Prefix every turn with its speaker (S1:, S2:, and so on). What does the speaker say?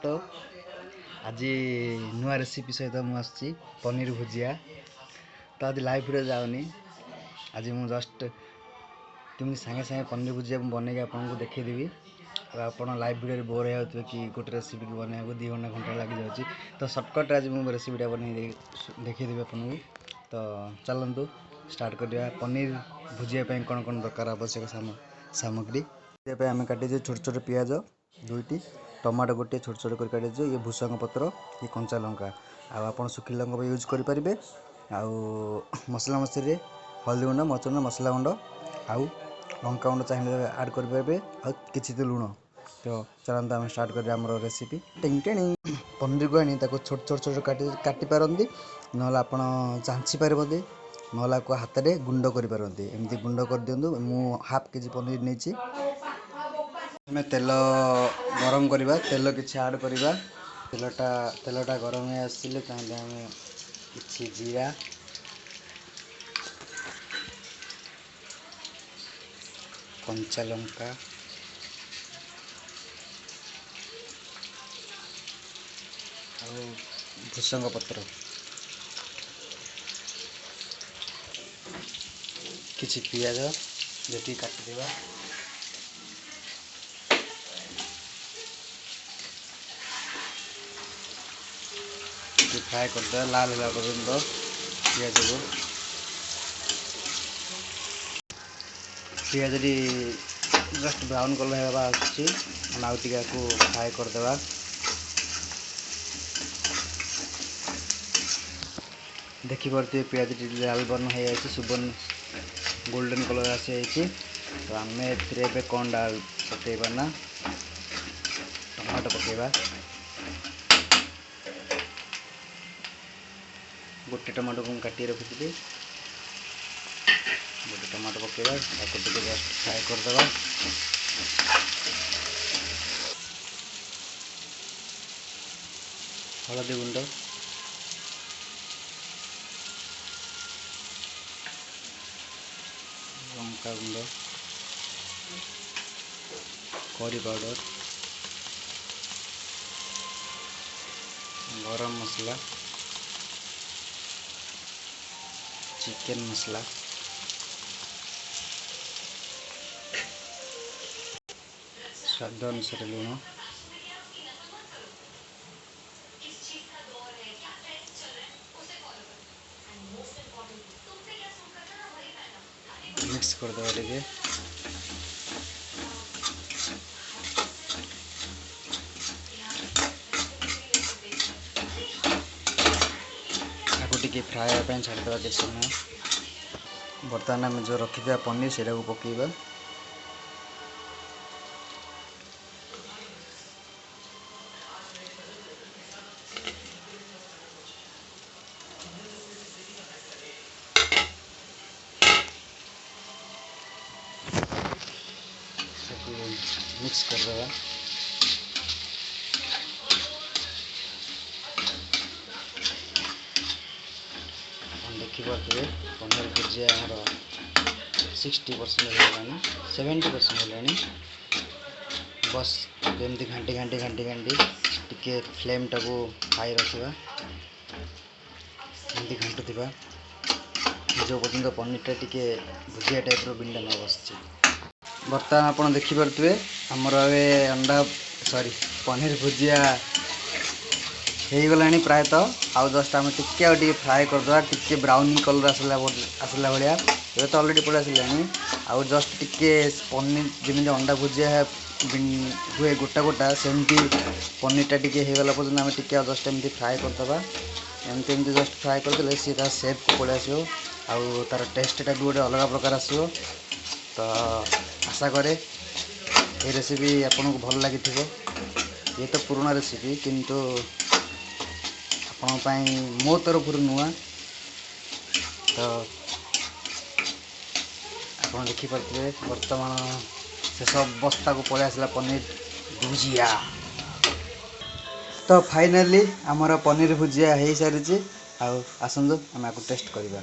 S1: तो आज नुआ रेसिपी सहित मुझे पनीर भुजिया तो आज लाइव भिडियो जाऊनी। आज मुझे जस्ट तुम सागे सागे पनीर भुजिया बनई आपको देखीदेवी। आप लाइव भिडियो बोर हो कि गोटे रेसिपी की बनने 2 घंटा लग जाऊँगी तो सर्टकट आज मुझे रेसिपीटा बन देखीदेवी आपको। तो चलतु स्टार्ट करिया। पनीर भुजिया कौन कौन दरकार आवश्यक सामग्री आम काटी छोट छोट पियाज 2टी, टमाटो गोटे छोट छोट कर काटी। ये भूसंग पत्र, ये कंचा लंका आप सुखिला लंका यूज करेंगे। मसला मसली हल्दी गुंड मरच मसला गुंड आउ लंका गुंड चाहिए आड करेंगे कि लुण। तो चलते आम स्टार्ट करें आम रेसिपी। टेंग टेणी पनीर को आनी छोट छोट छोट काटी पारती ना आप चांची पारती ना आपको हाथ में गुंड करपारती। एमती गुंड कर दिंतु। मु हाफ केजी पनीर नहीं तेल गरम करवा। तेल किसी आड करवा। तेलटा गरम हो आसिले कि जीरा कंचा लंका भूसंग पत्र किसी पियाज जी काटिदेवा। फ्राए करदे लाल है पर्यटन पियाज जस्ट ब्राउन कलर है आउटी फ्राए करदे। देखिपे पियाज लाल बर्न हो सुबर्न गोल्डन कलर आसी। तो आम ए कौन डाल पकेबा ना टमाटो पकेबा। गोटे टमाटो को काटी रखी गोटे टमाटो पकेबा जस्ट फ्राए करदे। हलदी गुंड लंका गुंड करी पाउडर गरम मसला चिकन मसला स्वाद अनुसार लुण मिक्स करदे टे। टी फ्राए छाड़देवा कि समय। बर्तमान आम जो रखी पनीर से पकेबा। मिक्स करदे। देखिपे पनीर भुजिया आमर 60% है 70% है। बस जमी घाटी घाटी घाटी घाटी टिके फ्लेम टाको हाई रखा एमती घाटुवा जो पर्यटन पनीरटा टिके भुजिया टाइप बिंडा न बस। बर्तमान आप देखिपे आमर अंडा सॉरी पनीर भुजिया हो गला प्रायतः। आउ जस्ट आम टे फ्राए करदे टे ब्राउन कलर आसला भाया। ये तो अलरेडी पड़े आसला। आउ जस्ट टे पनीर जमी अंडा भुजिया हुए गोटा गोटा सेमती पनीरटा टे होगला पर्यटन आम टे जस्ट एमती फ्राए करदे। एमती एमती जस्ट फ्राए करदे सी तार सेप को पड़े आसो आउ तार टेस्टा भी गोटे अलग प्रकार आसो। तो आशा करे ये रेसिपी आपको भल लगी। ये तो पुराना रेसिपी किंतु आपण मो तरफ नुआ। तो आप देखिपे बर्तमान शेष अवस्था को पलि आसला पनीर भुजिया। तो फाइनाली आमर पनीर भुजिया हो सारी। आसतु आम टेस्ट करवा।